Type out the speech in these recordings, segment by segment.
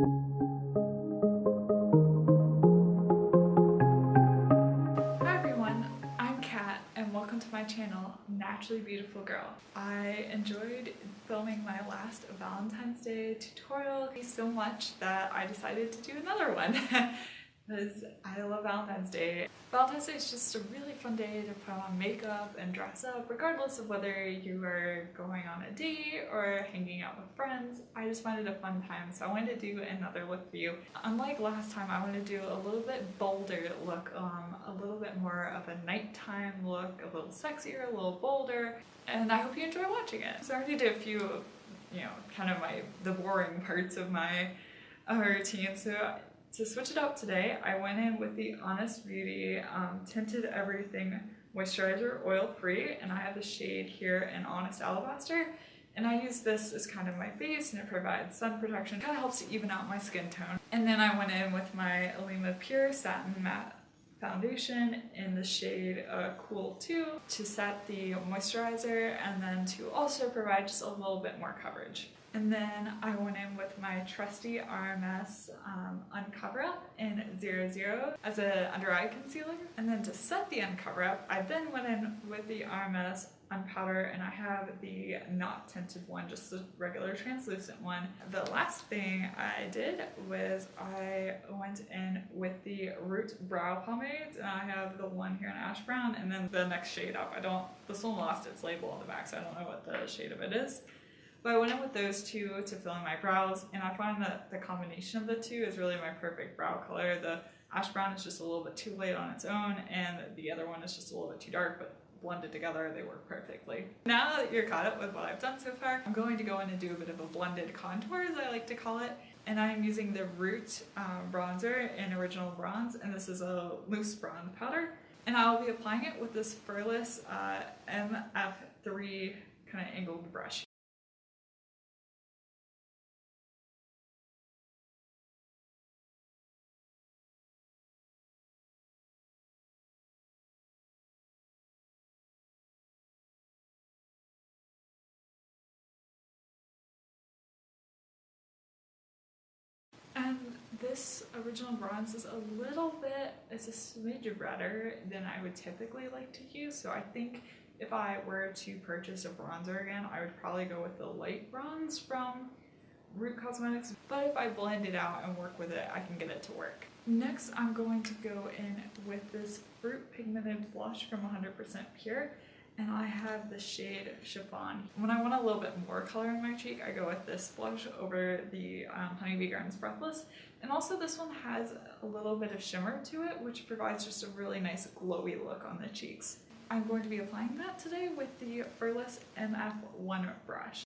Hi everyone, I'm Kat and welcome to my channel, Naturally Beautiful Girl. I enjoyed filming my last Valentine's Day tutorial so much that I decided to do another one because I love Valentine's Day. Valentine's Day is just a really fun day to put on makeup and dress up, regardless of whether you are going on a date or hanging out with friends. I just find it a fun time, so I wanted to do another look for you. Unlike last time, I want to do a little bit bolder look, a little bit more of a nighttime look, a little sexier, a little bolder, and I hope you enjoy watching it. So I already did a few, kind of the boring parts of my routine, so to switch it up today, I went in with the Honest Beauty Tinted Everything Moisturizer Oil-Free, and I have the shade here in Honest Alabaster, and I use this as kind of my base, and it provides sun protection. It kind of helps to even out my skin tone. And then I went in with my Olema Pure Satin Matte Foundation in the shade Cool 2 to set the moisturizer, and then to also provide just a little bit more coverage. And then I went in with my trusty RMS Uncover Up in 00 as an under eye concealer. And then to set the Uncover Up, I then went in with the RMS Unpowder, and I have the not tinted one, just the regular translucent one. The last thing I did was I went in with the Root Brow Pomade, and I have the one here in Ash Brown, and then the next shade up. This one lost its label on the back, so I don't know what the shade of it is. But I went in with those two to fill in my brows, and I find that the combination of the two is really my perfect brow color. The Ash Brown is just a little bit too light on its own, and the other one is just a little bit too dark, but blended together, they work perfectly. Now that you're caught up with what I've done so far, I'm going to go in and do a bit of a blended contour, as I like to call it. And I'm using the Root bronzer in Original Bronze, and this is a loose bronze powder. And I'll be applying it with this Furless MF3 kind of angled brush. And this Original Bronze is it's a smidge redder than I would typically like to use, so I think if I were to purchase a bronzer again, I would probably go with the light bronze from Root Cosmetics, but if I blend it out and work with it, I can get it to work. Next, I'm going to go in with this Fruit Pigmented Blush from 100% Pure, and I have the shade Chiffon. When I want a little bit more color in my cheek, I go with this blush over the Honeybee Gardens Breathless. And also this one has a little bit of shimmer to it, which provides just a really nice glowy look on the cheeks. I'm going to be applying that today with the Furless MF1 brush.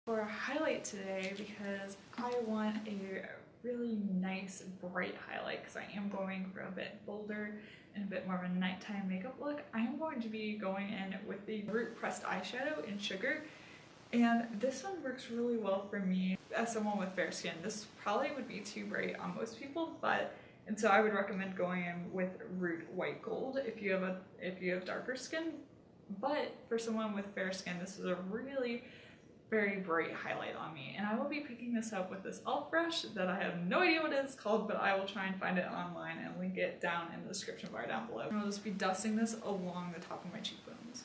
For a highlight today, because I want a really nice bright highlight, because I am going for a bit bolder and a bit more of a nighttime makeup look, I am going to be going in with the Root Pressed Eyeshadow in Sugar. And this one works really well for me as someone with fair skin. This probably would be too bright on most people, and so I would recommend going in with Root White Gold if you have darker skin. But for someone with fair skin, this is a really very bright highlight on me, and I will be picking this up with this e.l.f. brush that I have no idea what it's called, but I will try and find it online and link it down in the description bar down below. And I'll just be dusting this along the top of my cheekbones.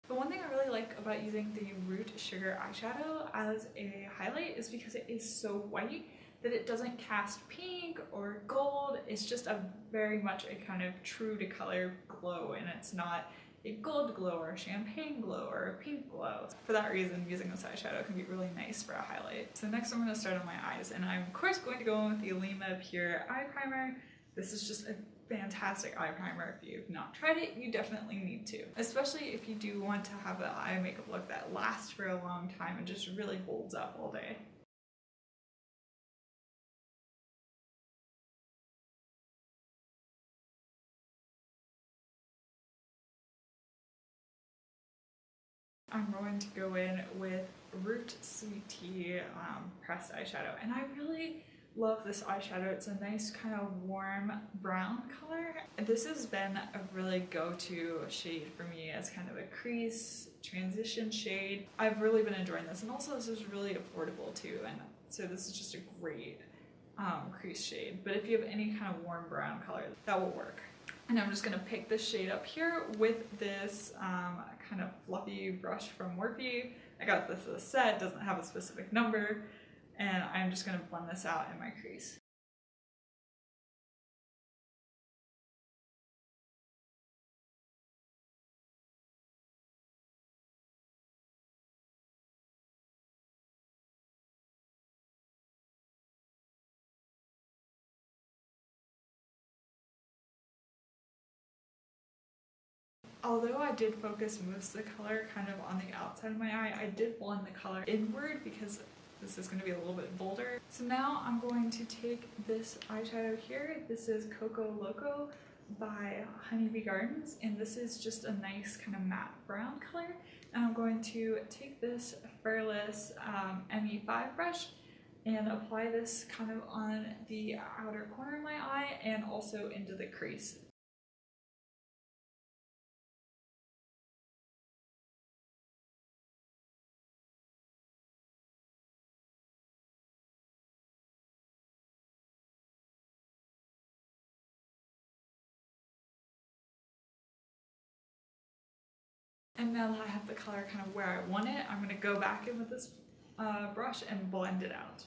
But one thing I really like about using the Root Sugar eyeshadow as a highlight is because it is so white that it doesn't cast pink or gold. It's just very much a kind of true to color glow, and it's not a gold glow or a champagne glow or a pink glow. For that reason, using this eyeshadow can be really nice for a highlight. So next I'm going to start on my eyes, and I'm of course going to go in with the Olema Pure Eye Primer. This is just a fantastic eye primer. If you've not tried it, you definitely need to, especially if you do want to have an eye makeup look that lasts for a long time and just really holds up all day. I'm going to go in with Root Sweet Tea pressed eyeshadow, and I really love this eyeshadow. It's a nice kind of warm brown color. This has been a really go-to shade for me as kind of a crease transition shade. I've really been enjoying this, and also this is really affordable too, and so this is just a great crease shade. But if you have any kind of warm brown color, that will work. And I'm just going to pick this shade up here with this kind of fluffy brush from Morphe. I got this as a set, doesn't have a specific number, and I'm just going to blend this out in my crease. Although I did focus most of the color kind of on the outside of my eye, I did blend the color inward because this is going to be a little bit bolder. So now I'm going to take this eyeshadow here. This is Coco Loco by Honeybee Gardens, and this is just a nice kind of matte brown color. And I'm going to take this Fairless ME5 brush and apply this kind of on the outer corner of my eye and also into the crease. And now that I have the color kind of where I want it, I'm going to go back in with this brush and blend it out.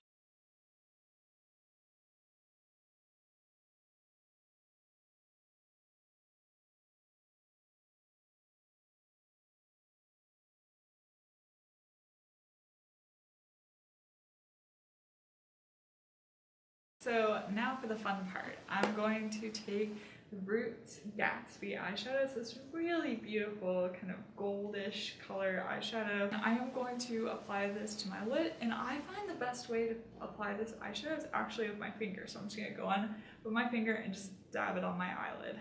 So now for the fun part. I'm going to take the Roots Gatsby eyeshadow. It's this really beautiful kind of goldish color eyeshadow. And I am going to apply this to my lid, and I find the best way to apply this eyeshadow is actually with my finger. So I'm just going to go in with my finger and just dab it on my eyelid.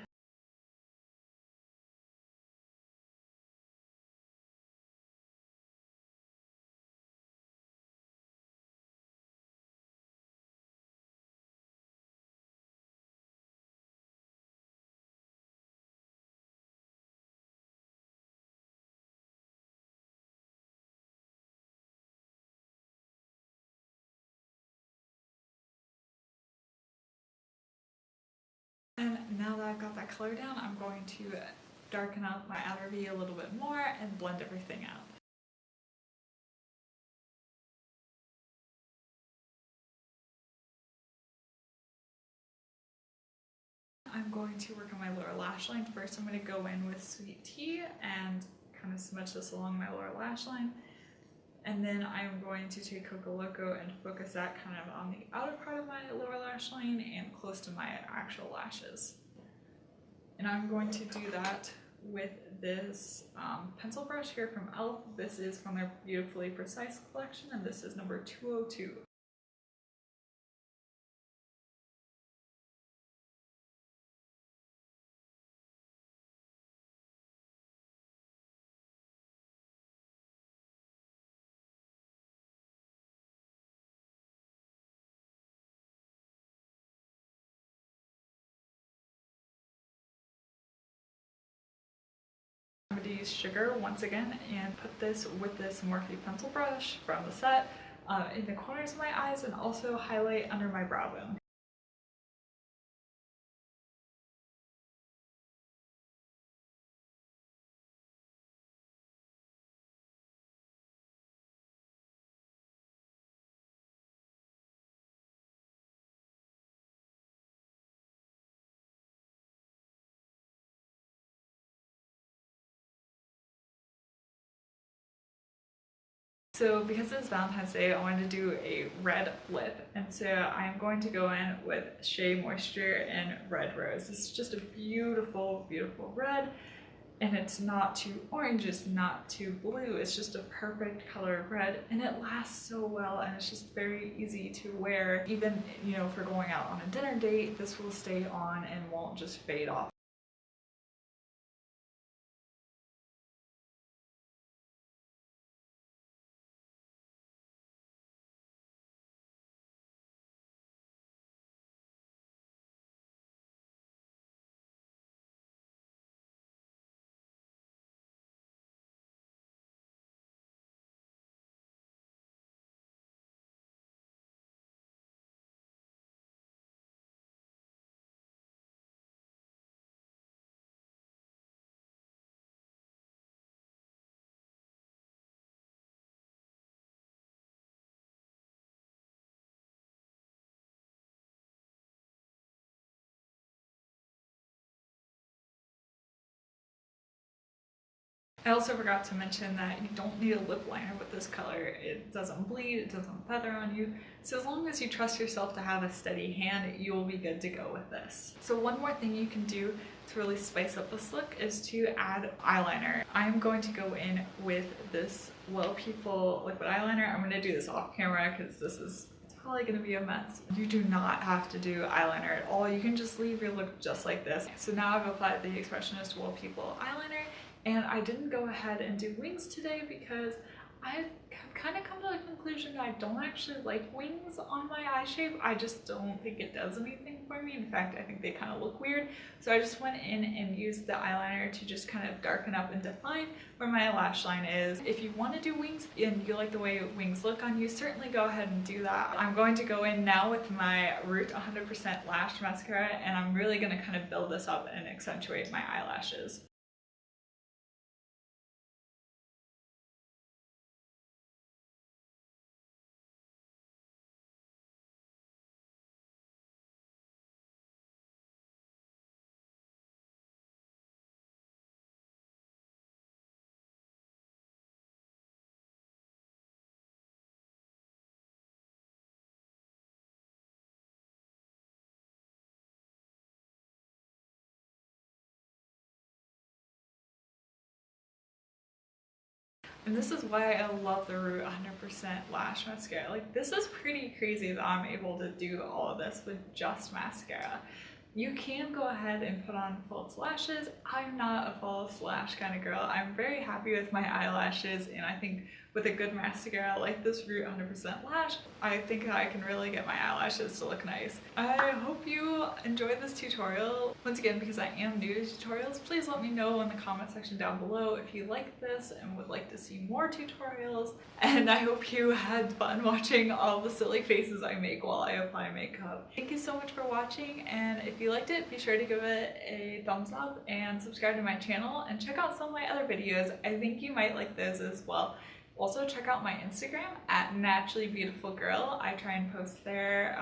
And now that I've got that color down, I'm going to darken up my outer V a little bit more and blend everything out. I'm going to work on my lower lash line. First, I'm going to go in with Sweet Tea and kind of smudge this along my lower lash line. And then I'm going to take Coco Loco and focus that kind of on the outer part of my lower lash line and close to my actual lashes. And I'm going to do that with this pencil brush here from e.l.f. This is from their Beautifully Precise collection, and this is number 202. I'm going to use sugar once again and put this with this Morphe pencil brush from the set in the corners of my eyes and also highlight under my brow bone. So because it's Valentine's Day, I wanted to do a red lip, and so I'm going to go in with Shea Moisture and Red Rose. This is just a beautiful, beautiful red, and it's not too orange, it's not too blue, it's just a perfect color of red, and it lasts so well, and it's just very easy to wear. Even, you know, for going out on a dinner date, this will stay on and won't just fade off. I also forgot to mention that you don't need a lip liner with this color. It doesn't bleed, it doesn't feather on you. So as long as you trust yourself to have a steady hand, you will be good to go with this. So one more thing you can do to really spice up this look is to add eyeliner. I'm going to go in with this Well People liquid eyeliner. I'm going to do this off camera because this is probably going to be a mess. You do not have to do eyeliner at all. You can just leave your look just like this. So now I've applied the Expressionist Well People eyeliner, and I didn't go ahead and do wings today because I've kind of come to the conclusion that I don't actually like wings on my eye shape. I just don't think it does anything for me. In fact, I think they kind of look weird. So I just went in and used the eyeliner to just kind of darken up and define where my lash line is. If you want to do wings and you like the way wings look on you, certainly go ahead and do that. I'm going to go in now with my Root 100% Lash Mascara, and I'm really going to kind of build this up and accentuate my eyelashes. And this is why I love the Root 100% Lash Mascara. Like, this is pretty crazy that I'm able to do all of this with just mascara. You can go ahead and put on false lashes. I'm not a false lash kind of girl. I'm very happy with my eyelashes, and I think with a good mascara like this Root 100% Lash, I think I can really get my eyelashes to look nice. I hope you enjoyed this tutorial. Once again, because I am new to tutorials, please let me know in the comment section down below if you like this and would like to see more tutorials. And I hope you had fun watching all the silly faces I make while I apply makeup. Thank you so much for watching, and if you liked it, be sure to give it a thumbs up and subscribe to my channel and check out some of my other videos. I think you might like those as well. Also, check out my Instagram at naturallybeautifulgirl. I try and post there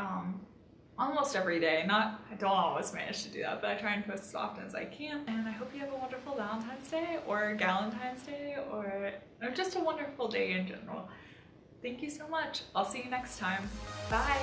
almost every day. I don't always manage to do that, but I try and post as often as I can. And I hope you have a wonderful Valentine's Day or Galentine's Day or just a wonderful day in general. Thank you so much. I'll see you next time. Bye.